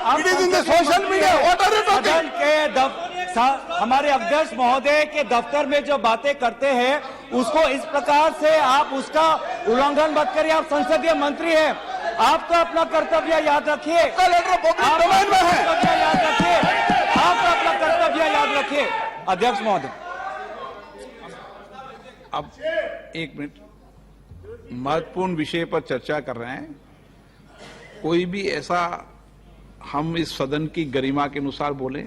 It is in the social media. What are you talking? सदन के हमारे अध्यक्ष महोदय के दफ्तर में जो बातें करते हैं उसको इस प्रकार से आप उसका उल्लंघन मत करिए। आप संसदीय मंत्री हैं, आप तो अपना कर्तव्य याद रखिए। पब्लिक डोमेन में है। याद रखिए, आप तो अपना कर्तव्य याद रखिए। अध्यक्ष महोदय, अब एक मिनट, महत्वपूर्ण विषय पर चर्चा कर रहे हैं। कोई भी ऐसा, हम इस सदन की गरिमा के अनुसार बोले,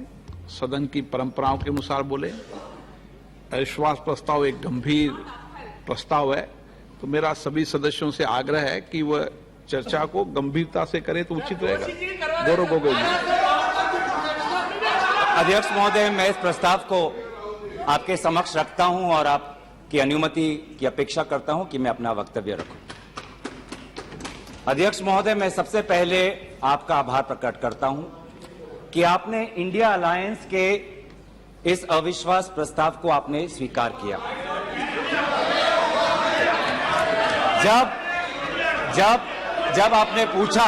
सदन की परंपराओं के अनुसार बोले। अविश्वास प्रस्ताव एक गंभीर प्रस्ताव है, तो मेरा सभी सदस्यों से आग्रह है कि वह चर्चा को गंभीरता से करे तो उचित रहेगा। गौरव गोगोई जी। अध्यक्ष महोदय, मैं इस प्रस्ताव को आपके समक्ष रखता हूं और आपकी अनुमति की अपेक्षा करता हूं कि मैं अपना वक्तव्य रखूं। अध्यक्ष महोदय, मैं सबसे पहले आपका आभार प्रकट करता हूं कि आपने इंडिया अलायंस के इस अविश्वास प्रस्ताव को आपने स्वीकार किया। जब आपने पूछा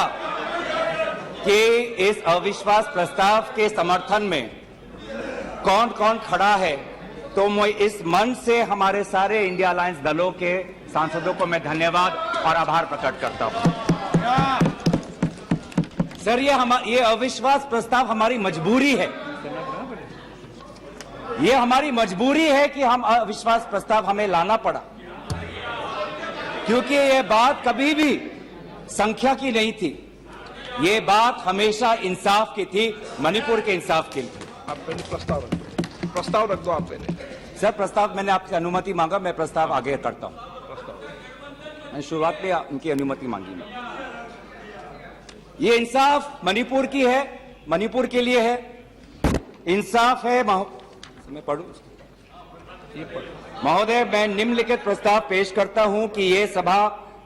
कि इस अविश्वास प्रस्ताव के समर्थन में कौन कौन खड़ा है, तो मैं इस मंच से हमारे सारे इंडिया अलायंस दलों के सांसदों को मैं धन्यवाद और आभार प्रकट करता हूं। सर, ये अविश्वास प्रस्ताव हमारी मजबूरी है। ये हमारी मजबूरी है कि हम अविश्वास प्रस्ताव हमें लाना पड़ा, क्योंकि ये बात कभी भी संख्या की नहीं थी। ये बात हमेशा इंसाफ की थी, मणिपुर के इंसाफ की थी। आप पहले प्रस्ताव रख दो आप पहले। सर, प्रस्ताव मैंने आपसे अनुमति मांगा, मैं प्रस्ताव आगे करता हूं। मैंने शुरुआत में उनकी अनुमति मांगी। मैं ये इंसाफ मणिपुर की है, मणिपुर के लिए है। इंसाफ है। मैं पढ़ूं महोदय, मैं निम्नलिखित प्रस्ताव पेश करता हूं कि ये सभा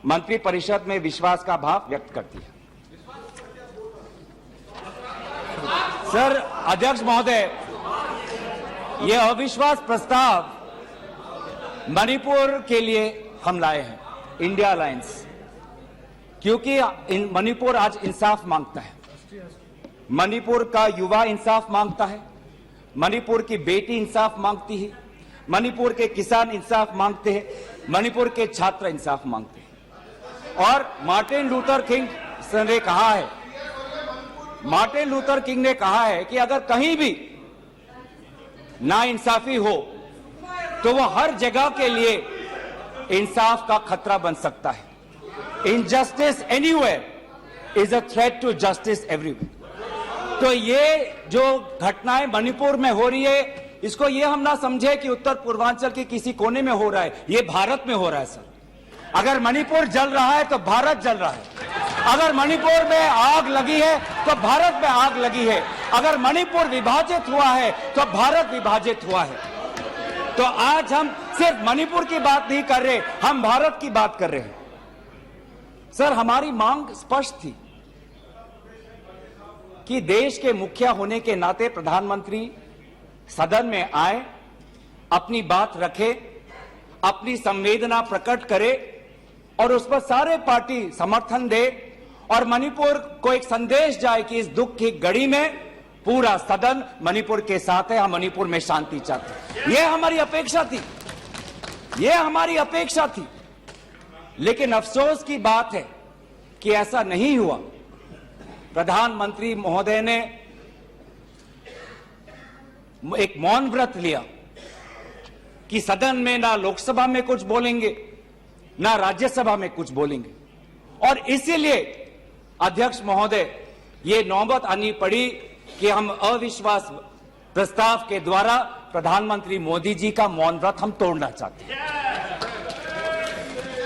मंत्री परिषद में विश्वास का भाव व्यक्त करती है। सर, अध्यक्ष महोदय, ये अविश्वास प्रस्ताव मणिपुर के लिए हम लाए हैं, इंडिया अलायंस, क्योंकि मणिपुर आज इंसाफ मांगता है। मणिपुर का युवा इंसाफ मांगता है, मणिपुर की बेटी इंसाफ मांगती है, मणिपुर के किसान इंसाफ मांगते हैं, मणिपुर के छात्र इंसाफ मांगते हैं। और मार्टिन लूथर किंग ने कहा है, मार्टिन लूथर किंग ने कहा है कि अगर कहीं भी नाइंसाफी हो तो वो हर जगह के लिए इंसाफ का खतरा बन सकता है। Injustice anywhere is a threat to justice everywhere. तो ये जो घटनाएं मणिपुर में हो रही है, इसको ये हम ना समझे कि उत्तर पूर्वांचल के किसी कोने में हो रहा है, ये भारत में हो रहा है। सर, अगर मणिपुर जल रहा है तो भारत जल रहा है। अगर मणिपुर में आग लगी है तो भारत में आग लगी है। अगर मणिपुर विभाजित हुआ है तो भारत विभाजित हुआ है। तो आज हम सिर्फ मणिपुर की बात नहीं कर रहे, हम भारत की बात कर रहे हैं। सर, हमारी मांग स्पष्ट थी कि देश के मुखिया होने के नाते प्रधानमंत्री सदन में आए, अपनी बात रखे, अपनी संवेदना प्रकट करे और उस पर सारे पार्टी समर्थन दे और मणिपुर को एक संदेश जाए कि इस दुख की घड़ी में पूरा सदन मणिपुर के साथ है, हम मणिपुर में शांति चाहते हैं। यह हमारी अपेक्षा थी, यह हमारी अपेक्षा थी। लेकिन अफसोस की बात है कि ऐसा नहीं हुआ। प्रधानमंत्री महोदय ने एक मौन व्रत लिया कि सदन में ना लोकसभा में कुछ बोलेंगे, ना राज्यसभा में कुछ बोलेंगे। और इसीलिए अध्यक्ष महोदय, ये नौबत आनी पड़ी कि हम अविश्वास प्रस्ताव के द्वारा प्रधानमंत्री मोदी जी का मौन व्रत हम तोड़ना चाहते हैं।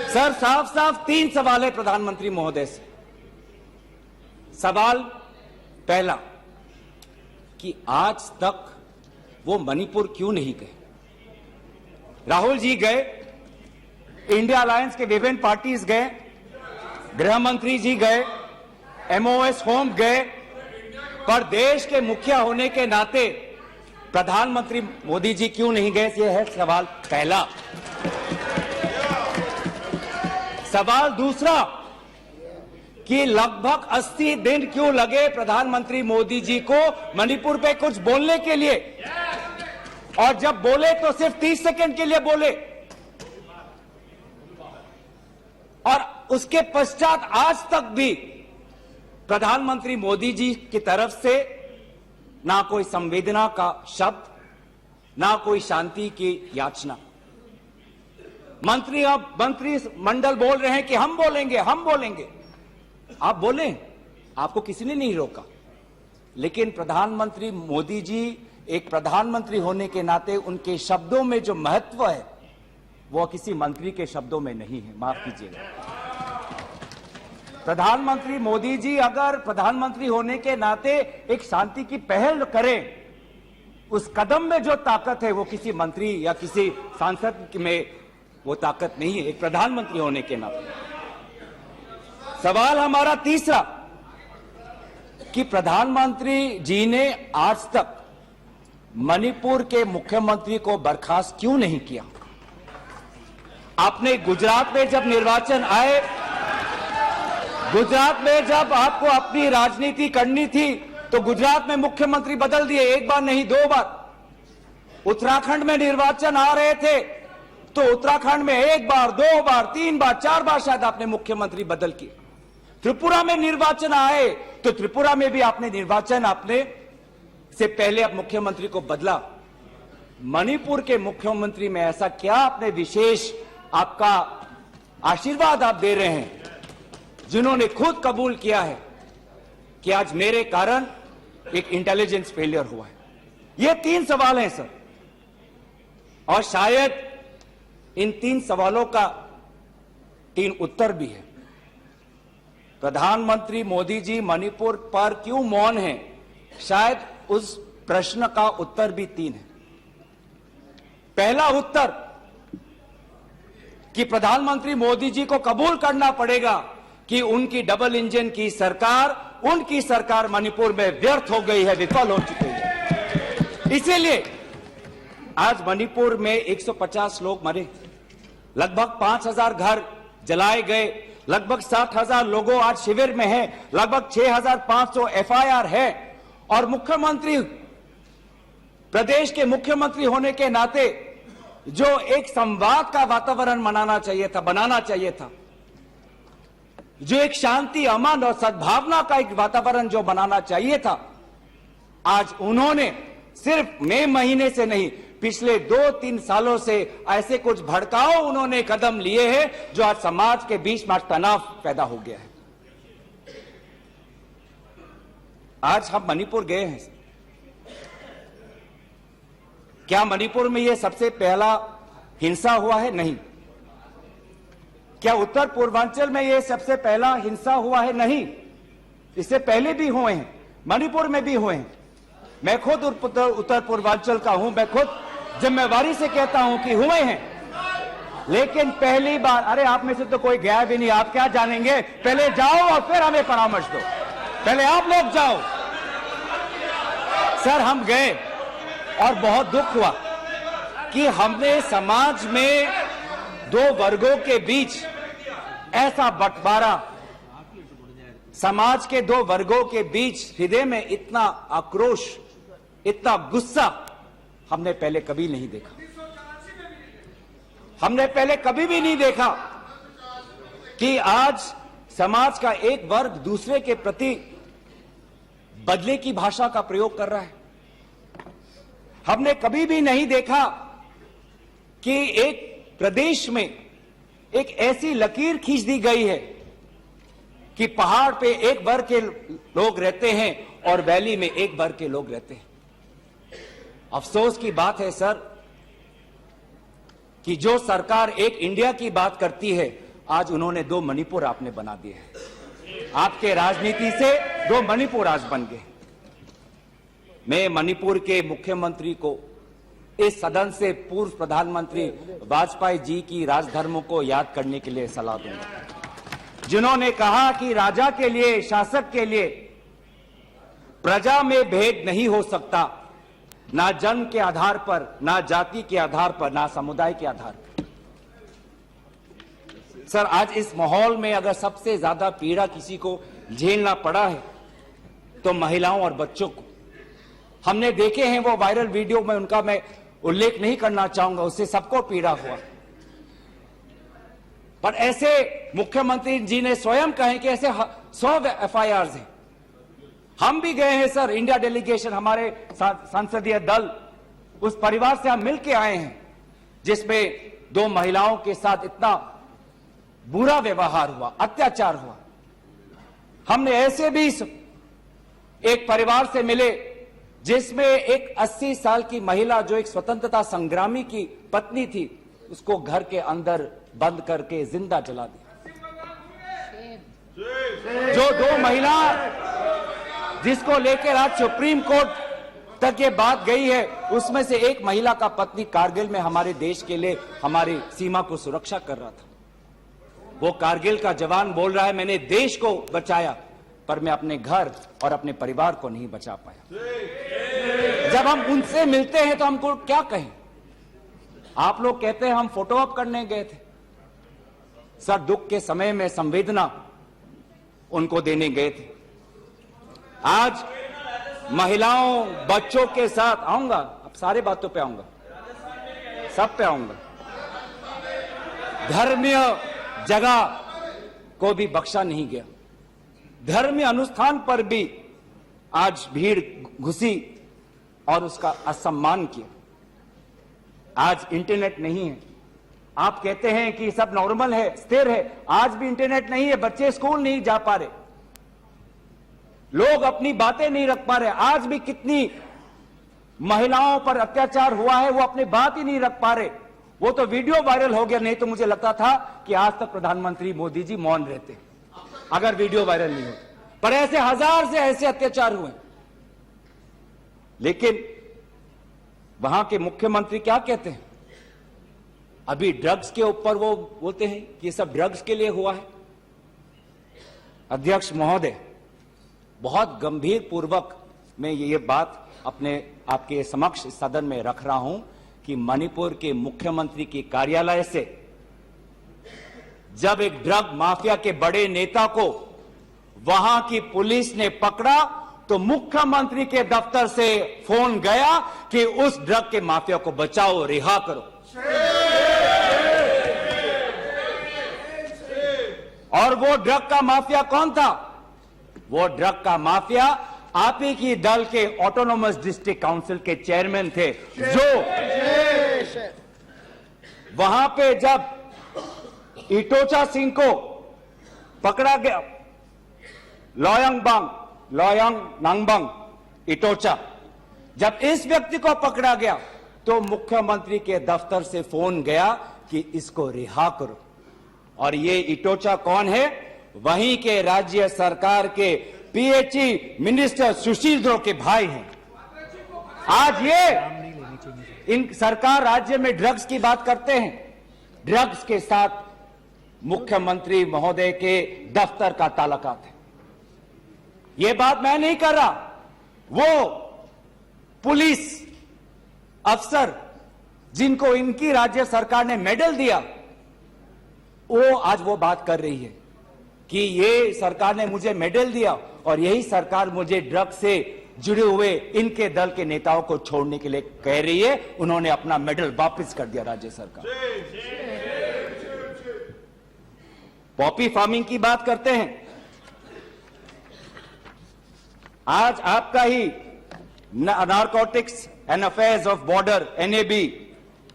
सर, साफ साफ 3 सवाल है प्रधानमंत्री महोदय से। सवाल पहला कि आज तक वो मणिपुर क्यों नहीं गए? राहुल जी गए, इंडिया अलायंस के विभिन्न पार्टीज गए, गृह मंत्री जी गए, एमओएस होम गए, पर देश के मुखिया होने के नाते प्रधानमंत्री मोदी जी क्यों नहीं गए? यह है सवाल पहला। सवाल दूसरा कि लगभग 80 दिन क्यों लगे प्रधानमंत्री मोदी जी को मणिपुर पे कुछ बोलने के लिए, और जब बोले तो सिर्फ 30 सेकंड के लिए बोले, और उसके पश्चात आज तक भी प्रधानमंत्री मोदी जी की तरफ से ना कोई संवेदना का शब्द, ना कोई शांति की याचना। मंत्री मंडल बोल रहे हैं कि हम बोलेंगे, हम बोलेंगे। आप बोलें, आपको किसी ने नहीं रोका, लेकिन प्रधानमंत्री मोदी जी एक प्रधानमंत्री होने के नाते उनके शब्दों में जो महत्व है वो किसी मंत्री के शब्दों में नहीं है। माफ कीजिएगा, प्रधानमंत्री मोदी जी अगर प्रधानमंत्री होने के नाते एक शांति की पहल करें, उस कदम में जो ताकत है वो किसी मंत्री या किसी सांसद में वो ताकत नहीं है, एक प्रधानमंत्री होने के नाते। सवाल हमारा तीसरा कि प्रधानमंत्री जी ने आज तक मणिपुर के मुख्यमंत्री को बर्खास्त क्यों नहीं किया? आपने गुजरात में जब निर्वाचन आए, गुजरात में जब आपको अपनी राजनीति करनी थी तो गुजरात में मुख्यमंत्री बदल दिए, एक बार नहीं 2 बार। उत्तराखंड में निर्वाचन आ रहे थे तो उत्तराखंड में 1 बार, 2 बार, 3 बार, 4 बार शायद आपने मुख्यमंत्री बदल किए। त्रिपुरा में निर्वाचन आए तो त्रिपुरा में भी आपने निर्वाचन आपने से पहले आप मुख्यमंत्री को बदला। मणिपुर के मुख्यमंत्री में ऐसा क्या आपने विशेष आपका आशीर्वाद आप दे रहे हैं जिन्होंने खुद कबूल किया है कि आज मेरे कारण एक इंटेलिजेंस फेलियर हुआ है? ये 3 सवाल हैं सर, और शायद इन 3 सवालों का 3 उत्तर भी है। प्रधानमंत्री मोदी जी मणिपुर पर क्यों मौन हैं? शायद उस प्रश्न का उत्तर भी 3 है। पहला उत्तर कि प्रधानमंत्री मोदी जी को कबूल करना पड़ेगा कि उनकी डबल इंजन की सरकार, उनकी सरकार मणिपुर में व्यर्थ हो गई है, विफल हो चुकी है। इसीलिए आज मणिपुर में 150 लोग मरे, लगभग 5000 घर जलाए गए, लगभग 60,000 लोगों आज शिविर में हैं, लगभग 6500 एफआईआर है। और मुख्यमंत्री, प्रदेश के मुख्यमंत्री होने के नाते जो एक संवाद का वातावरण बनाना चाहिए था, जो एक शांति, अमन और सद्भावना का एक वातावरण जो बनाना चाहिए था, आज उन्होंने सिर्फ मई महीने से नहीं, पिछले 2-3 सालों से ऐसे कुछ भड़काऊ उन्होंने कदम लिए हैं जो आज समाज के बीच में तनाव पैदा हो गया है। आज हम मणिपुर गए हैं, क्या मणिपुर में यह सबसे पहला हिंसा हुआ है? नहीं। क्या उत्तर पूर्वांचल में यह सबसे पहला हिंसा हुआ है? नहीं। इससे पहले भी हुए हैं, मणिपुर में भी हुए हैं। मैं खुद उत्तर पूर्वांचल का हूं, मैं खुद जिम्मेवारी से कहता हूं कि हुए हैं, लेकिन पहली बार, अरे आप में से तो कोई गया भी नहीं, आप क्या जानेंगे? पहले जाओ और फिर हमें परामर्श दो, पहले आप लोग जाओ। सर हम गए और बहुत दुख हुआ कि हमने समाज में 2 वर्गों के बीच ऐसा बंटवारा, समाज के 2 वर्गों के बीच हृदय में इतना आक्रोश, इतना गुस्सा हमने पहले कभी नहीं देखा। हमने पहले कभी भी नहीं देखा कि आज समाज का एक वर्ग दूसरे के प्रति बदले की भाषा का प्रयोग कर रहा है। हमने कभी भी नहीं देखा कि एक प्रदेश में एक ऐसी लकीर खींच दी गई है कि पहाड़ पे एक वर्ग के लोग रहते हैं और वैली में एक वर्ग के लोग रहते हैं। अफसोस की बात है सर कि जो सरकार एक इंडिया की बात करती है, आज उन्होंने 2 मणिपुर आपने बना दिए हैं। आपके राजनीति से 2 मणिपुर आज बन गए। मैं मणिपुर के मुख्यमंत्री को, इस सदन से पूर्व प्रधानमंत्री वाजपेयी जी की राजधर्मों को याद करने के लिए सलाह दूंगा, जिन्होंने कहा कि राजा के लिए, शासक के लिए प्रजा में भेद नहीं हो सकता, ना जन्म के आधार पर, ना जाति के आधार पर, ना समुदाय के आधार पर। सर, आज इस माहौल में अगर सबसे ज्यादा पीड़ा किसी को झेलना पड़ा है तो महिलाओं और बच्चों को। हमने देखे हैं वो वायरल वीडियो में, उनका मैं उल्लेख नहीं करना चाहूंगा, उससे सबको पीड़ा हुआ। पर ऐसे मुख्यमंत्री जी ने स्वयं कहे कि ऐसे 100 FIRs हैं। हम भी गए हैं सर, इंडिया डेलीगेशन, हमारे संसदीय दल, उस परिवार से हम मिलके आए हैं जिसमें 2 महिलाओं के साथ इतना बुरा व्यवहार हुआ, अत्याचार हुआ। हमने ऐसे भी एक परिवार से मिले जिसमें एक 80 साल की महिला जो एक स्वतंत्रता संग्रामी की पत्नी थी, उसको घर के अंदर बंद करके जिंदा जला दिया। जो 2 महिला जिसको लेकर आज सुप्रीम कोर्ट तक ये बात गई है, उसमें से एक महिला का पति कारगिल में हमारे देश के लिए हमारी सीमा को सुरक्षा कर रहा था। वो कारगिल का जवान बोल रहा है मैंने देश को बचाया, पर मैं अपने घर और अपने परिवार को नहीं बचा पाया। जब हम उनसे मिलते हैं तो हमको क्या कहें? आप लोग कहते हैं हम फोटो ऑप करने गए थे। सर, दुख के समय में संवेदना उनको देने गए थे। आज महिलाओं बच्चों के साथ आऊंगा, अब सारे बातों पे आऊंगा, सब पे आऊंगा। धर्मीय जगह को भी बख्शा नहीं गया। धर्मीय अनुष्ठान पर भी आज भीड़ घुसी और उसका असम्मान किया। आज इंटरनेट नहीं है। आप कहते हैं कि सब नॉर्मल है, स्थिर है, आज भी इंटरनेट नहीं है, बच्चे स्कूल नहीं जा पा रहे, लोग अपनी बातें नहीं रख पा रहे। आज भी कितनी महिलाओं पर अत्याचार हुआ है, वो अपनी बात ही नहीं रख पा रहे। वो तो वीडियो वायरल हो गया, नहीं तो मुझे लगता था कि आज तक प्रधानमंत्री मोदी जी मौन रहते अगर वीडियो वायरल नहीं होती। पर ऐसे हजार से ऐसे अत्याचार हुए। लेकिन वहां के मुख्यमंत्री क्या कहते हैं? अभी ड्रग्स के ऊपर वो बोलते हैं कि ये सब ड्रग्स के लिए हुआ है। अध्यक्ष महोदय, बहुत गंभीर पूर्वक मैं ये बात अपने आपके समक्ष सदन में रख रहा हूं कि मणिपुर के मुख्यमंत्री के कार्यालय से जब एक ड्रग माफिया के बड़े नेता को वहां की पुलिस ने पकड़ा तो मुख्यमंत्री के दफ्तर से फोन गया कि उस ड्रग के माफिया को बचाओ, रिहा करो। और वो ड्रग का माफिया कौन था? वो ड्रग का माफिया आप ही की दल के ऑटोनोमस डिस्ट्रिक्ट काउंसिल के चेयरमैन थे, जो वहां पे जब इटोचा सिंह को पकड़ा गया, लोयांग नांगबंग इटोचा, जब इस व्यक्ति को पकड़ा गया तो मुख्यमंत्री के दफ्तर से फोन गया कि इसको रिहा करो। और ये इटोचा कौन है? वहीं के राज्य सरकार के PHE मिनिस्टर सुशील द्रो के भाई हैं। आज ये इन सरकार राज्य में ड्रग्स की बात करते हैं, ड्रग्स के साथ मुख्यमंत्री महोदय के दफ्तर का ताल्लुकात है। ये बात मैं नहीं कर रहा, वो पुलिस अफसर जिनको इनकी राज्य सरकार ने मेडल दिया, वो आज वो बात कर रही है कि ये सरकार ने मुझे मेडल दिया और यही सरकार मुझे ड्रग्स से जुड़े हुए इनके दल के नेताओं को छोड़ने के लिए कह रही है। उन्होंने अपना मेडल वापस कर दिया राज्य सरकार। पॉपी फार्मिंग की बात करते हैं। आज आपका ही narcotics and affairs of border NAB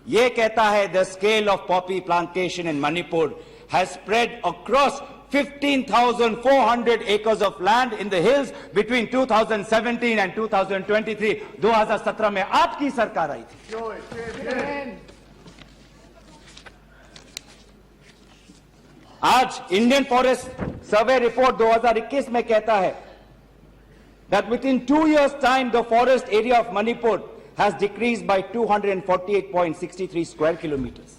ये कहता है the scale of poppy plantation in Manipur has spread across 15,400 acres of land in the hills between 2017 and 2023। 2017 में आपकी सरकार आई थी। आज इंडियन फॉरेस्ट सर्वे रिपोर्ट 2021 में कहता है that within 2 years time the forest area of Manipur has decreased by 248.63 square kilometers।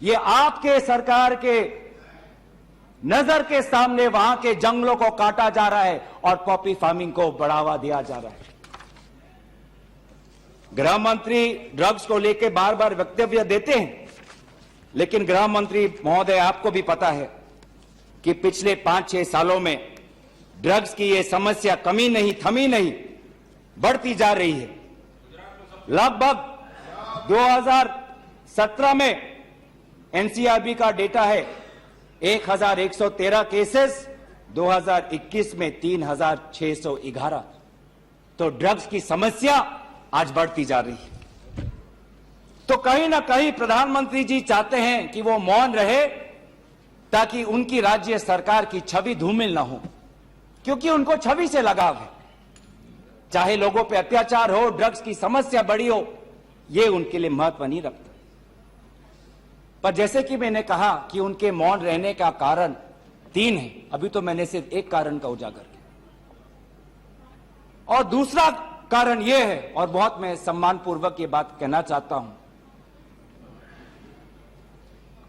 ये आपके सरकार के नजर के सामने वहां के जंगलों को काटा जा रहा है और पॉपी फार्मिंग को बढ़ावा दिया जा रहा है। गृह मंत्री ड्रग्स को लेकर बार बार वक्तव्य देते हैं, लेकिन गृह मंत्री महोदय, आपको भी पता है कि पिछले 5-6 सालों में ड्रग्स की ये समस्या कमी नहीं, थमी नहीं, बढ़ती जा रही है। लगभग 2017 में एनसीआरबी का डेटा है 1113 केसेस, 2021 में 3611। तो ड्रग्स की समस्या आज बढ़ती जा रही है। तो कहीं ना कहीं प्रधानमंत्री जी चाहते हैं कि वो मौन रहे ताकि उनकी राज्य सरकार की छवि धूमिल ना हो, क्योंकि उनको छवि से लगाव है। चाहे लोगों पे अत्याचार हो, ड्रग्स की समस्या बड़ी हो, ये उनके लिए महत्व नहीं रखता। पर जैसे कि मैंने कहा कि उनके मौन रहने का कारण 3 है, अभी तो मैंने सिर्फ एक कारण का उजागर किया। और दूसरा कारण यह है, और बहुत मैं सम्मानपूर्वक ये बात कहना चाहता हूं,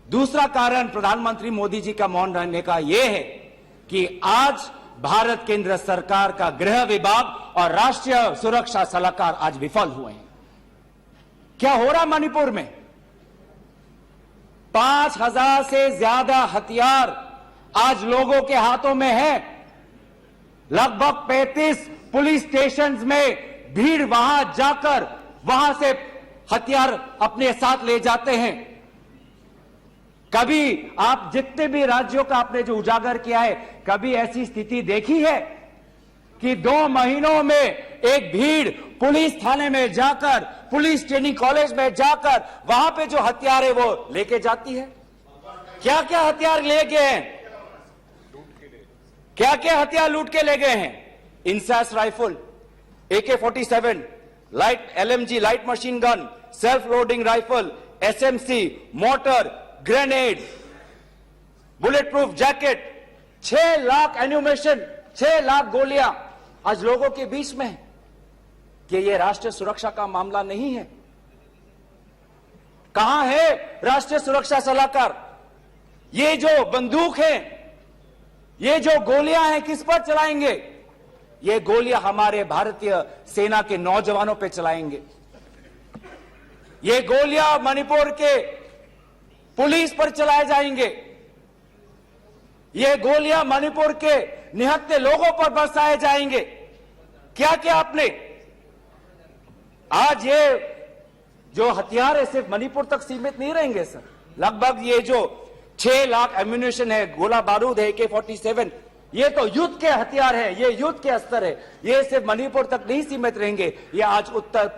दूसरा कारण प्रधानमंत्री मोदी जी का मौन रहने का यह है कि आज भारत केंद्र सरकार का गृह विभाग और राष्ट्रीय सुरक्षा सलाहकार आज विफल हुए हैं। क्या हो रहा मणिपुर में? 5000 से ज्यादा हथियार आज लोगों के हाथों में है। लगभग 35 पुलिस स्टेशंस में भीड़ वहां जाकर वहां से हथियार अपने साथ ले जाते हैं। कभी आप जितने भी राज्यों का आपने जो उजागर किया है, कभी ऐसी स्थिति देखी है कि 2 महीनों में एक भीड़ पुलिस थाने में जाकर, पुलिस ट्रेनिंग कॉलेज में जाकर वहां पे जो हथियार है वो लेके जाती है? क्या क्या हथियार ले गए हैं? क्या क्या हथियार लूट के ले गए हैं? INSAS rifle, AK-47, light LMG light machine gun, self loading rifle, SMC, mortar, grenade, bulletproof jacket, 6 lakh enumeration, 6 lakh गोलियां आज लोगों के बीच में है। कि ये राष्ट्रीय सुरक्षा का मामला नहीं है? कहां है राष्ट्रीय सुरक्षा सलाहकार? ये जो बंदूक है, ये जो गोलियां हैं, किस पर चलाएंगे? ये गोलियां हमारे भारतीय सेना के नौजवानों पे चलाएंगे। ये गोलियां मणिपुर के पुलिस पर चलाए जाएंगे। ये गोलियां मणिपुर के निहत्थे लोगों पर बरसाए जाएंगे। क्या क्या आपने आज ये जो हथियार है सिर्फ मणिपुर तक सीमित नहीं रहेंगे सर। लगभग ये जो 6 लाख एम्यूनिशन है, गोला बारूद है, AK-47, ये तो युद्ध के हथियार है, ये युद्ध के अस्त्र है। ये सिर्फ मणिपुर तक नहीं सीमित रहेंगे, ये आज उत्तर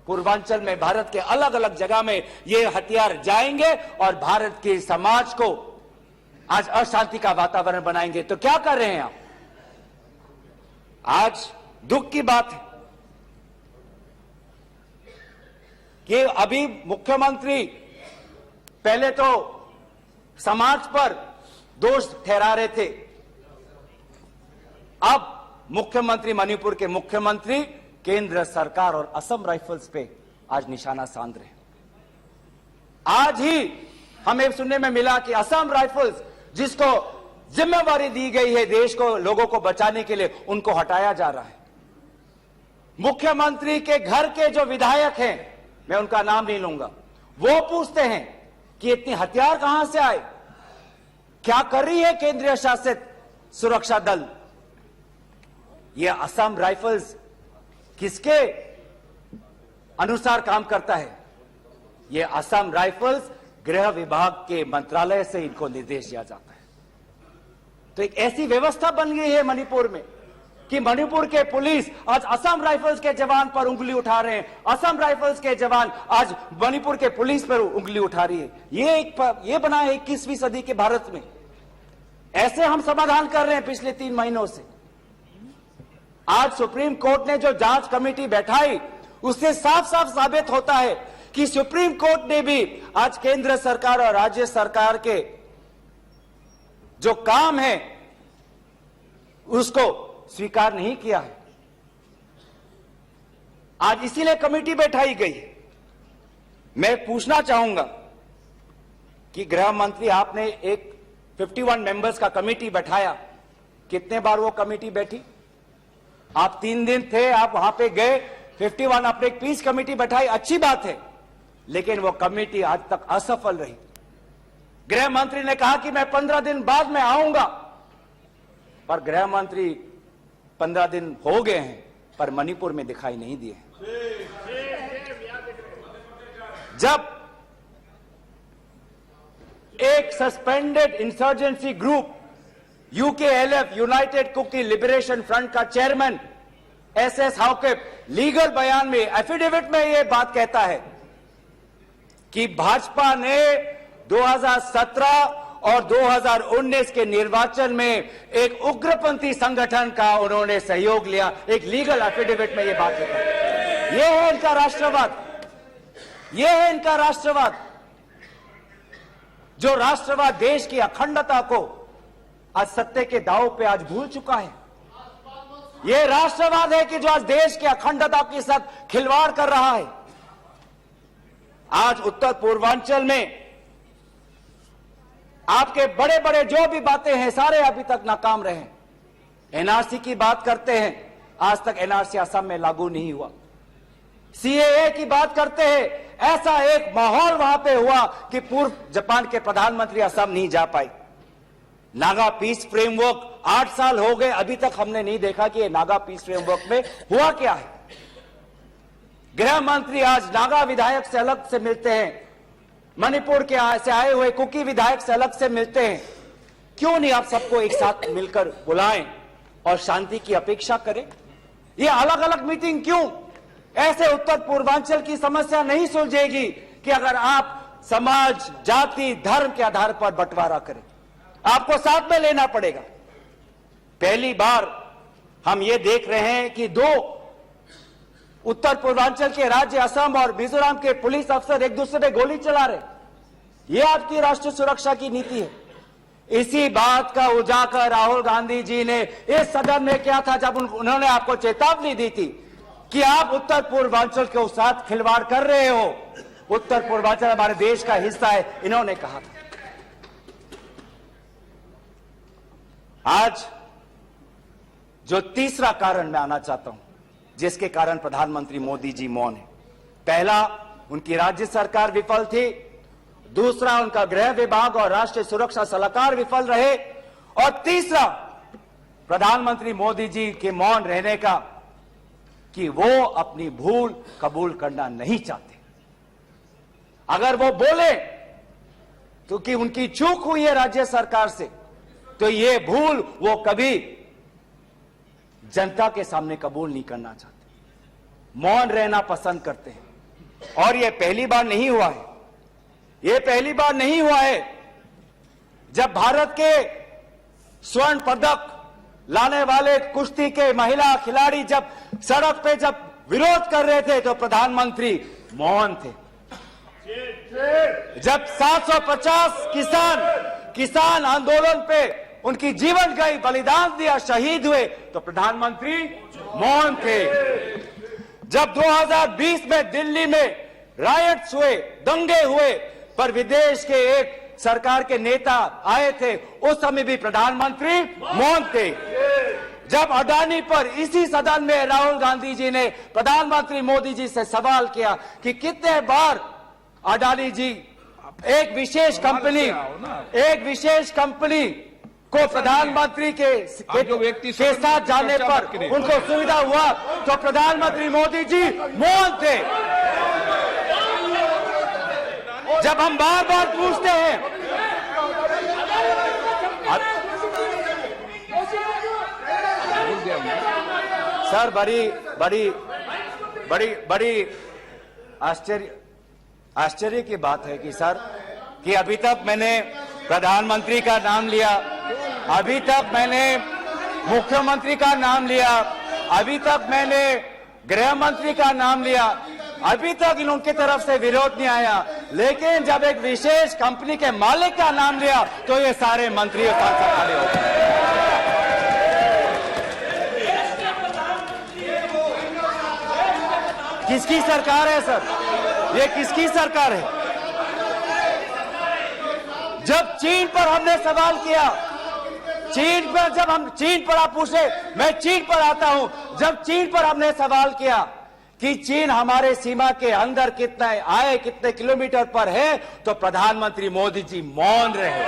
पूर्वांचल में भारत के अलग अलग जगह में ये हथियार जाएंगे और भारत के समाज को आज अशांति का वातावरण बनाएंगे। तो क्या कर रहे हैं आप? आज दुख की बात है कि अभी मुख्यमंत्री पहले तो समाज पर दोष ठहरा रहे थे, अब मुख्यमंत्री, मणिपुर के मुख्यमंत्री केंद्र सरकार और असम राइफल्स पे आज निशाना साध रहे हैं। आज ही हमें सुनने में मिला कि असम राइफल्स, जिसको जिम्मेवारी दी गई है देश को, लोगों को बचाने के लिए, उनको हटाया जा रहा है। मुख्यमंत्री के घर के जो विधायक हैं, मैं उनका नाम नहीं लूंगा, वो पूछते हैं कि इतने हथियार कहां से आए? क्या कर रही है केंद्रीय शासित सुरक्षा दल? ये असम राइफल्स किसके अनुसार काम करता है? ये असम राइफल्स गृह विभाग के मंत्रालय से इनको निर्देश दिया जाता है। तो एक ऐसी व्यवस्था बन गई है मणिपुर में कि मणिपुर के पुलिस आज असम राइफल्स के जवान पर उंगली उठा रहे हैं, असम राइफल्स के जवान आज मणिपुर के पुलिस पर उंगली उठा रही है। ये बना है 21वीं सदी के भारत में। ऐसे हम समाधान कर रहे हैं पिछले 3 महीनों से। आज सुप्रीम कोर्ट ने जो जांच कमेटी बैठाई, उससे साफ साफ साबित होता है कि सुप्रीम कोर्ट ने भी आज केंद्र सरकार और राज्य सरकार के जो काम है उसको स्वीकार नहीं किया है। आज इसीलिए कमेटी बैठाई गई है। मैं पूछना चाहूंगा कि गृह मंत्री, आपने एक 51 मेंबर्स का कमेटी बैठाया, कितने बार वो कमेटी बैठी? आप 3 दिन थे, आप वहां पे गए, 51 आपने एक पीस कमेटी बैठाई, अच्छी बात है, लेकिन वो कमेटी आज तक असफल रही। गृह मंत्री ने कहा कि मैं 15 दिन बाद में आऊंगा, पर गृह मंत्री 15 दिन हो गए हैं पर मणिपुर में दिखाई नहीं दिए। जब एक suspended insurgency group UKLF United Kuki Liberation Front का चेयरमैन एसएस हाउके लीगल बयान में, एफिडेविट में यह बात कहता है कि भाजपा ने 2017 और 2019 के निर्वाचन में एक उग्रपंथी संगठन का उन्होंने सहयोग लिया, एक लीगल एफिडेविट में यह बात लिखा है। यह है इनका राष्ट्रवाद, यह है इनका राष्ट्रवाद, जो राष्ट्रवाद देश की अखंडता को आज सत्य के दांव पे आज भूल चुका है। यह राष्ट्रवाद है कि जो आज देश की अखंडता के साथ खिलवाड़ कर रहा है। आज उत्तर पूर्वांचल में आपके बड़े बड़े जो भी बातें हैं सारे अभी तक नाकाम रहे। एनआरसी की बात करते हैं, आज तक एनआरसी असम में लागू नहीं हुआ। सीएए की बात करते हैं, ऐसा एक माहौल वहां पे हुआ कि पूर्व जापान के प्रधानमंत्री असम नहीं जा पाए। नागा पीस फ्रेमवर्क 8 साल हो गए, अभी तक हमने नहीं देखा कि ये नागा पीस फ्रेमवर्क में हुआ क्या है। गृह मंत्री आज नागा विधायक से अलग से मिलते हैं, मणिपुर के से आए हुए कुकी विधायक से अलग से मिलते हैं। क्यों नहीं आप सबको एक साथ मिलकर बुलाएं और शांति की अपेक्षा करें? ये अलग अलग मीटिंग क्यों? ऐसे उत्तर पूर्वांचल की समस्या नहीं सुलझेगी कि अगर आप समाज, जाति, धर्म के आधार पर बंटवारा करें। आपको साथ में लेना पड़ेगा। पहली बार हम ये देख रहे हैं कि 2 उत्तर पूर्वांचल के राज्य असम और मिजोरम के पुलिस अफसर एक दूसरे पे गोली चला रहे। यह आपकी राष्ट्रीय सुरक्षा की नीति है। इसी बात का उजागर राहुल गांधी जी ने इस सदन में किया था जब उन्होंने आपको चेतावनी दी थी कि आप उत्तर पूर्वांचल के साथ खिलवाड़ कर रहे हो। उत्तर पूर्वांचल हमारे देश का हिस्सा है, इन्होंने कहा था। आज जो तीसरा कारण मैं आना चाहता हूं जिसके कारण प्रधानमंत्री मोदी जी मौन है, पहला उनकी राज्य सरकार विफल थी, दूसरा उनका गृह विभाग और राष्ट्रीय सुरक्षा सलाहकार विफल रहे, और तीसरा प्रधानमंत्री मोदी जी के मौन रहने का कि वो अपनी भूल कबूल करना नहीं चाहते। अगर वो बोले तो कि उनकी चूक हुई है राज्य सरकार से, तो ये भूल वो कभी जनता के सामने कबूल नहीं करना चाहते, मौन रहना पसंद करते हैं। और ये पहली बार नहीं हुआ है, ये पहली बार नहीं हुआ है जब भारत के स्वर्ण पदक लाने वाले कुश्ती के महिला खिलाड़ी जब सड़क पे जब विरोध कर रहे थे तो प्रधानमंत्री मौन थे। जब 750 किसान आंदोलन पे उनकी जीवन गई, बलिदान दिया, शहीद हुए तो प्रधानमंत्री मौन थे। जब 2020 में दिल्ली में रायट्स हुए, दंगे हुए, पर विदेश के एक सरकार के नेता आए थे, उस समय भी प्रधानमंत्री मौन थे। जब अडानी पर इसी सदन में राहुल गांधी जी ने प्रधानमंत्री मोदी जी से सवाल किया कि कितने बार अडानी जी एक विशेष कंपनी को प्रधानमंत्री के साथ जाने पर उनको सुविधा हुआ, तो प्रधानमंत्री मोदी जी मौन थे। जब हम बार बार पूछते हैं सर, बड़ी आश्चर्य की बात है कि सर कि अभी तक मैंने प्रधानमंत्री का नाम लिया, अभी तक मैंने मुख्यमंत्री का नाम लिया, अभी तक मैंने गृह मंत्री का नाम लिया, अभी तक उनकी तरफ से विरोध नहीं आया, लेकिन जब एक विशेष कंपनी के मालिक का नाम लिया तो ये सारे मंत्री और सांसद खड़े हो गए। किसकी सरकार है सर? ये किसकी सरकार है? जब चीन पर हमने सवाल किया, चीन पर आप पूछे, मैं चीन पर आता हूं, जब चीन पर हमने सवाल किया कि चीन हमारे सीमा के अंदर कितना आए, कितने किलोमीटर पर है, तो प्रधानमंत्री मोदी जी मौन रहे।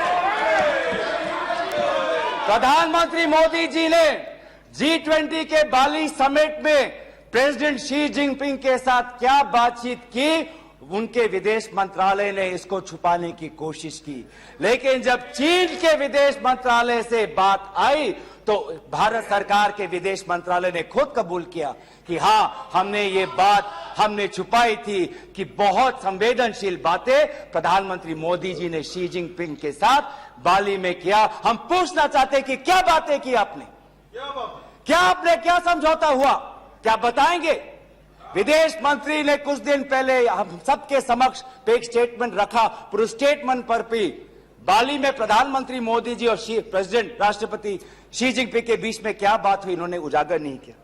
प्रधानमंत्री मोदी जी ने G20 के बाली समिट में प्रेसिडेंट शी जिनपिंग के साथ क्या बातचीत की, उनके विदेश मंत्रालय ने इसको छुपाने की कोशिश की। लेकिन जब चीन के विदेश मंत्रालय से बात आई तो भारत सरकार के विदेश मंत्रालय ने खुद कबूल किया कि हां, हमने ये बात हमने छुपाई थी कि बहुत संवेदनशील बातें प्रधानमंत्री मोदी जी ने शी जिनपिंग के साथ बाली में किया। हम पूछना चाहते कि क्या बातें की आपने, क्या समझौता हुआ, क्या बताएंगे? विदेश मंत्री ने कुछ दिन पहले हम सबके समक्ष एक स्टेटमेंट रखा, पर उस स्टेटमेंट पर भी बाली में प्रधानमंत्री मोदी जी और प्रेसिडेंट राष्ट्रपति शी जिनपिंग के बीच में क्या बात हुई, इन्होंने उजागर नहीं किया।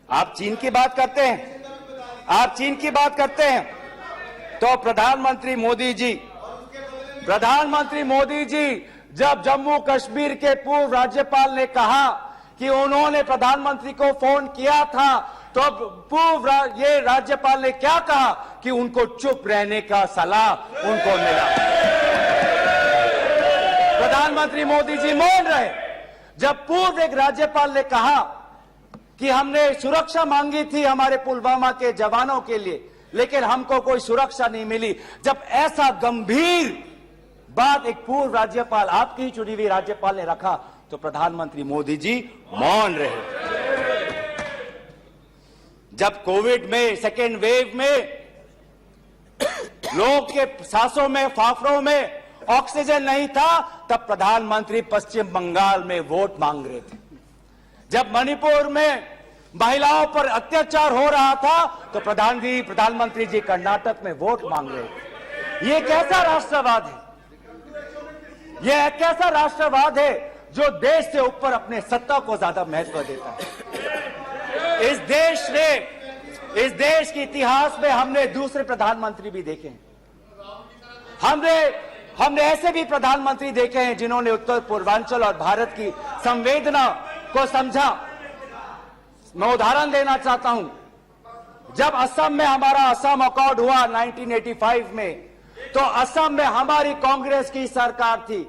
आप चीन की बात करते हैं, आप चीन की बात करते हैं, तो प्रधानमंत्री मोदी जी जब जम्मू कश्मीर के पूर्व राज्यपाल ने कहा कि उन्होंने प्रधानमंत्री को फोन किया था, तो पूर्व ये राज्यपाल ने क्या कहा कि उनको चुप रहने का सलाह उनको मिला। प्रधानमंत्री मोदी जी मौन रहे। जब पूर्व एक राज्यपाल ने कहा कि हमने सुरक्षा मांगी थी हमारे पुलवामा के जवानों के लिए, लेकिन हमको कोई सुरक्षा नहीं मिली, जब ऐसा गंभीर बात एक पूर्व राज्यपाल, आपकी ही चुनी हुई राज्यपाल ने रखा, तो प्रधानमंत्री मोदी जी मौन रहे। जब कोविड में सेकेंड वेव में लोग के सांसों में, फाफड़ों में ऑक्सीजन नहीं था, तब प्रधानमंत्री पश्चिम बंगाल में वोट मांग रहे थे। जब मणिपुर में महिलाओं पर अत्याचार हो रहा था, तो प्रधानमंत्री जी कर्नाटक में वोट मांग रहे थे। ये कैसा राष्ट्रवाद है? यह कैसा राष्ट्रवाद है जो देश से ऊपर अपने सत्ता को ज्यादा महत्व देता है? इस देश के इतिहास में हमने दूसरे प्रधानमंत्री भी देखे हैं। हमने ऐसे भी प्रधानमंत्री देखे हैं जिन्होंने उत्तर पूर्वांचल और भारत की संवेदना को समझा। मैं उदाहरण देना चाहता हूं, जब असम में हमारा असम अकॉर्ड हुआ 1985 में, तो असम में हमारी कांग्रेस की सरकार थी,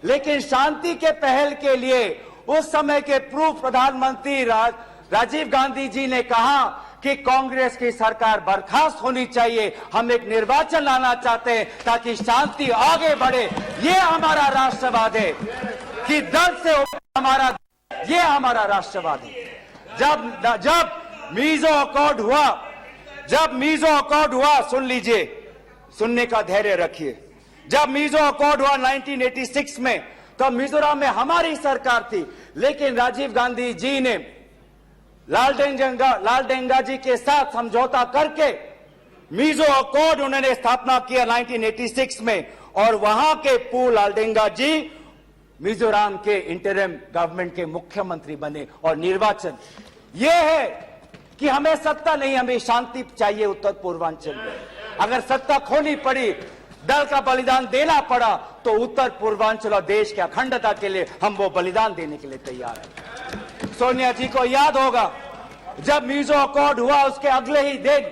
लेकिन शांति के पहल के लिए उस समय के पूर्व प्रधानमंत्री राजीव गांधी जी ने कहा कि कांग्रेस की सरकार बर्खास्त होनी चाहिए, हम एक निर्वाचन लाना चाहते हैं ताकि शांति आगे बढ़े। ये हमारा राष्ट्रवाद है कि दल से हमारा, ये हमारा राष्ट्रवाद है। जब मीजो अकॉर्ड हुआ, सुन लीजिए, सुनने का धैर्य रखिए। जब मीजो अकॉर्ड हुआ 1986 में, तो मिजोरम में हमारी सरकार थी, लेकिन राजीव गांधी जी ने लालडेंगा जी के साथ समझौता करके मीजो अकॉर्ड उन्होंने स्थापना किया 1986 में, और वहां के पूर्व लालडेंगा जी मिजोरम के इंटरिम गवर्नमेंट के मुख्यमंत्री बने। और निर्वाचन यह है कि हमें सत्ता नहीं, हमें शांति चाहिए उत्तर पूर्वांचल में। अगर सत्ता खोनी पड़ी, दल का बलिदान देना पड़ा, तो उत्तर पूर्वांचल और देश की अखंडता के लिए हम वो बलिदान देने के लिए तैयार हैं। सोनिया जी को याद होगा, जब मीजो अकॉर्ड हुआ उसके अगले ही दिन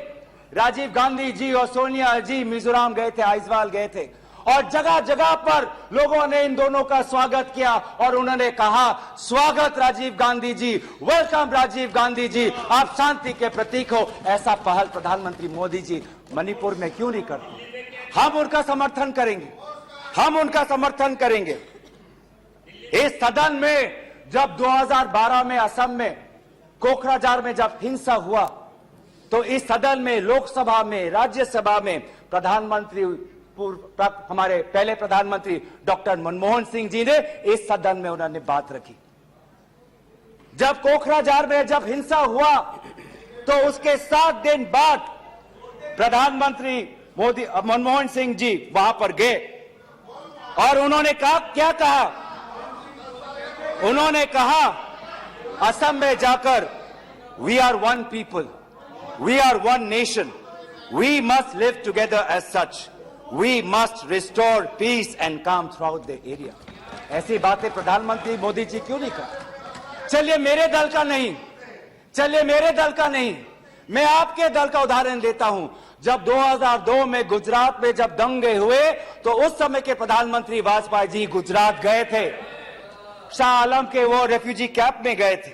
राजीव गांधी जी और सोनिया जी मिजोरम गए थे, आइजवाल गए थे, और जगह जगह पर लोगों ने इन दोनों का स्वागत किया और उन्होंने कहा, स्वागत राजीव गांधी जी, वेलकम राजीव गांधी जी, आप शांति के प्रतीक हो। ऐसा पहल प्रधानमंत्री मोदी जी मणिपुर में क्यों नहीं करते? हम उनका समर्थन करेंगे। इस सदन में जब 2012 में असम में कोकराझार में जब हिंसा हुआ, तो इस सदन में, लोकसभा में, राज्यसभा में हमारे पहले प्रधानमंत्री डॉक्टर मनमोहन सिंह जी ने इस सदन में उन्होंने बात रखी। जब कोकराझार में जब हिंसा हुआ, तो उसके 7 दिन बाद प्रधानमंत्री मनमोहन सिंह जी वहां पर गए और उन्होंने कहा, क्या कहा? उन्होंने कहा असम में जाकर, we are one people, we are one nation, we must live together as such, we must restore peace and calm throughout the area. ऐसी बातें प्रधानमंत्री मोदी जी क्यों नहीं करते? चलिए मेरे दल का नहीं, मैं आपके दल का उदाहरण देता हूं। जब 2002 में गुजरात में जब दंगे हुए तो उस समय के प्रधानमंत्री वाजपेयी जी गुजरात गए थे, शाह आलम के वो रेफ्यूजी कैंप में गए थे।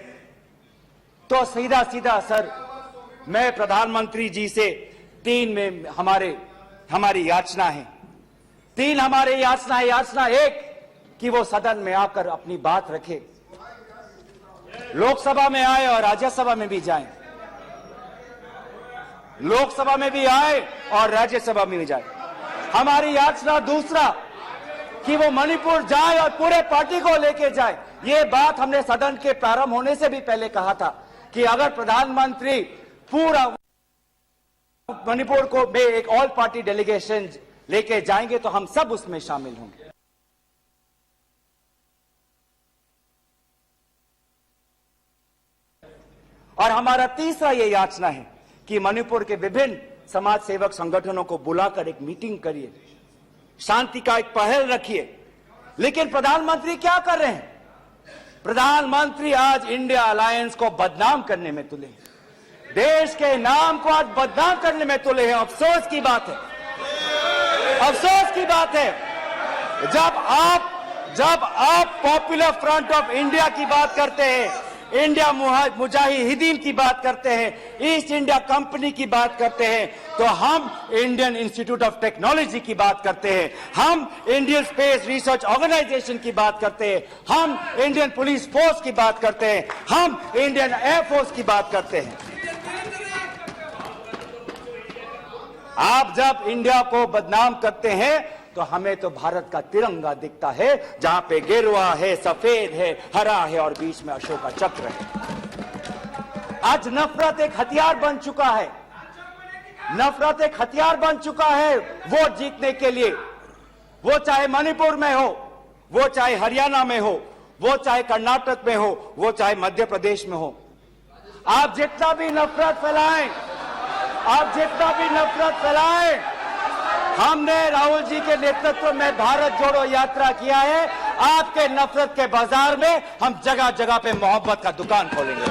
तो सीधा सीधा सर मैं प्रधानमंत्री जी से तीन में हमारी याचना है, तीन हमारे याचना है। याचना एक कि वो सदन में आकर अपनी बात रखे, लोकसभा में आए और राज्यसभा में भी जाएं, लोकसभा में भी आए और राज्यसभा में भी जाए। हमारी याचना दूसरा कि वो मणिपुर जाए और पूरे पार्टी को लेके जाए। ये बात हमने सदन के प्रारंभ होने से भी पहले कहा था कि अगर प्रधानमंत्री पूरा मणिपुर को में एक ऑल पार्टी डेलीगेशन लेके जाएंगे तो हम सब उसमें शामिल होंगे। और हमारा तीसरा ये याचना है कि मणिपुर के विभिन्न समाज सेवक संगठनों को बुलाकर एक मीटिंग करिए, शांति का एक पहल रखिए। लेकिन प्रधानमंत्री क्या कर रहे हैं? प्रधानमंत्री आज इंडिया अलायंस को बदनाम करने में तुले हैं, देश के नाम को आज बदनाम करने में तुले हैं। अफसोस की बात है, अफसोस की बात है, जब आप पॉपुलर फ्रंट ऑफ इंडिया की बात करते हैं, इंडिया मुजाहिदीन की बात करते हैं, ईस्ट इंडिया कंपनी की बात करते हैं, तो हम इंडियन इंस्टीट्यूट ऑफ टेक्नोलॉजी की बात करते हैं, हम इंडियन स्पेस रिसर्च ऑर्गेनाइजेशन की बात करते हैं, हम इंडियन पुलिस फोर्स की बात करते हैं, हम इंडियन एयरफोर्स की बात करते हैं। आप जब इंडिया को बदनाम करते हैं तो हमें तो भारत का तिरंगा दिखता है, जहां पे गेरुआ है, सफेद है, हरा है और बीच में अशोका चक्र है। आज नफरत एक हथियार बन चुका है, नफरत एक हथियार बन चुका है वोट जीतने के लिए। वो चाहे मणिपुर में हो, वो चाहे हरियाणा में हो, वो चाहे कर्नाटक में हो, वो चाहे मध्य प्रदेश में हो। आप जितना भी नफरत फैलाएं, आप जितना भी नफरत फैलाएं, हमने राहुल जी के नेतृत्व में भारत जोड़ो यात्रा किया है। आपके नफरत के बाजार में हम जगह जगह पे मोहब्बत का दुकान खोलेंगे।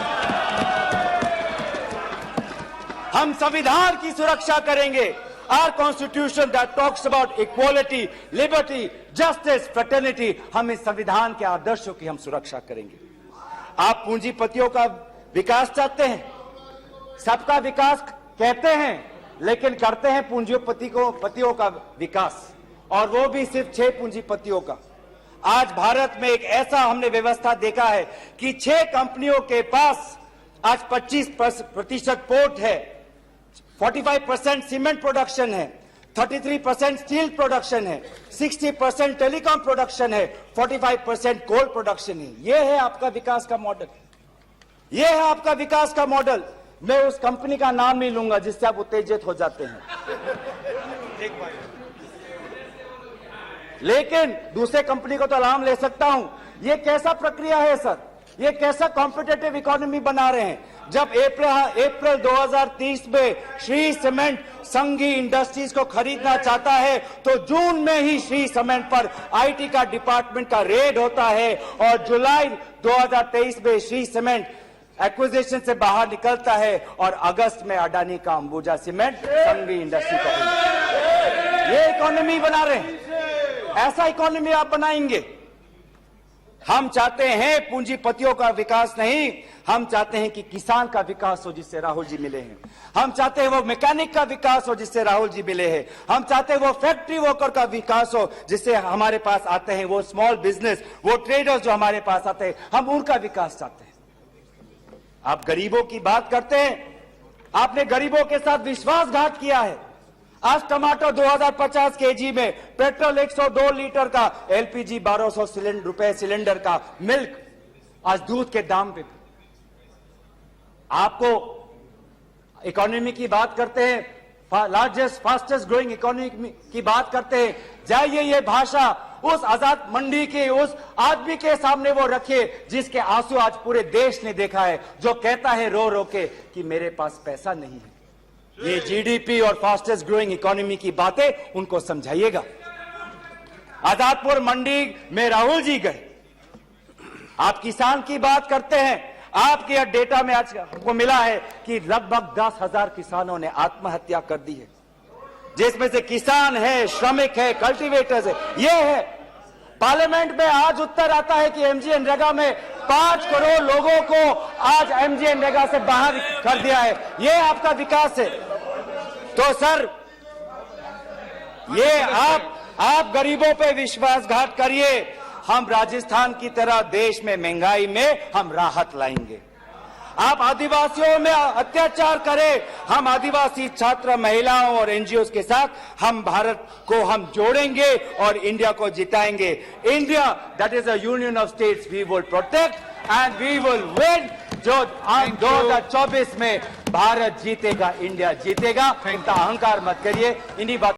हम संविधान की सुरक्षा करेंगे। Our constitution that talks about equality, liberty, justice, fraternity, हम इस संविधान के आदर्शों की हम सुरक्षा करेंगे। आप पूंजीपतियों का विकास चाहते हैं, सबका विकास कहते हैं, लेकिन करते हैं पूंजीपतियों का विकास, और वो भी सिर्फ 6 पूंजीपतियों का। आज भारत में एक ऐसा हमने व्यवस्था देखा है कि 6 कंपनियों के पास आज 25% पोर्ट है, 45% सीमेंट प्रोडक्शन है, 33% स्टील प्रोडक्शन है, 60% टेलीकॉम प्रोडक्शन है, 45% कोल प्रोडक्शन है। यह है आपका विकास का मॉडल, यह है आपका विकास का मॉडल। मैं उस कंपनी का नाम नहीं लूंगा जिससे आप उत्तेजित हो जाते हैं, लेकिन दूसरे कंपनी को तो नाम ले सकता हूं। ये कैसा प्रक्रिया है सर? ये कैसा कॉम्पिटेटिव इकोनॉमी बना रहे हैं? जब अप्रैल 2030 में श्री सीमेंट संघी इंडस्ट्रीज को खरीदना चाहता है तो जून में ही श्री सीमेंट पर आईटी का डिपार्टमेंट का रेड होता है, और जुलाई 2023 में श्री सीमेंट एक्विजिशन से बाहर निकलता है, और अगस्त में अडानी का अंबुजा सीमेंट संघी इंडस्ट्री का। ये इकोनॉमी बना रहे हैं, ऐसा इकोनॉमी आप बनाएंगे? हम चाहते हैं पूंजीपतियों का विकास नहीं, हम चाहते हैं कि किसान का विकास हो जिससे राहुल जी मिले हैं। हम चाहते हैं वो मैकेनिक का विकास हो जिससे राहुल जी मिले हैं। हम चाहते हैं वो फैक्ट्री वर्कर का विकास हो जिससे हमारे पास आते हैं वो स्मॉल बिजनेस, वो ट्रेडर्स जो हमारे पास आते हैं, हम उनका विकास चाहते हैं। आप गरीबों की बात करते हैं, आपने गरीबों के साथ विश्वासघात किया है। आज टमाटर 2050 केजी में, पेट्रोल 102 लीटर का, एलपीजी 1200 रुपए सिलेंडर का, मिल्क आज दूध के दाम पे। आपको इकोनॉमी की बात करते हैं, लार्जेस्ट फास्टेस्ट ग्रोइंग इकोनॉमी की बात करते हैं, जाइए ये भाषा उस आजाद मंडी के उस आदमी के सामने वो रखिए जिसके आंसू आज पूरे देश ने देखा है, जो कहता है रो रो के कि मेरे पास पैसा नहीं है। ये जीडीपी और फास्टेस्ट ग्रोइंग इकोनॉमी की बातें उनको समझाइएगा। आजादपुर मंडी में राहुल जी गए, आप किसान की बात करते हैं, आपके यह डेटा में आज को मिला है कि लगभग 10,000 किसानों ने आत्महत्या कर दी है, जिसमें से किसान है, श्रमिक है, कल्टीवेटर्स है। ये है पार्लियामेंट में आज उत्तर आता है कि एमजीएनरेगा में 5 करोड़ लोगों को आज एमजीएनरेगा से बाहर कर दिया है। ये आपका विकास है। तो सर, ये आप गरीबों पे विश्वासघात करिए, हम राजस्थान की तरह देश में महंगाई में हम राहत लाएंगे। आप आदिवासियों में अत्याचार करें, हम आदिवासी छात्र, महिलाओं और एनजीओ के साथ हम भारत को हम जोड़ेंगे और इंडिया को जिताएंगे। India that is a union of states we will protect and we will win. जो 2024 में भारत जीतेगा, इंडिया जीतेगा। इतना अहंकार मत करिए। इन्हीं बात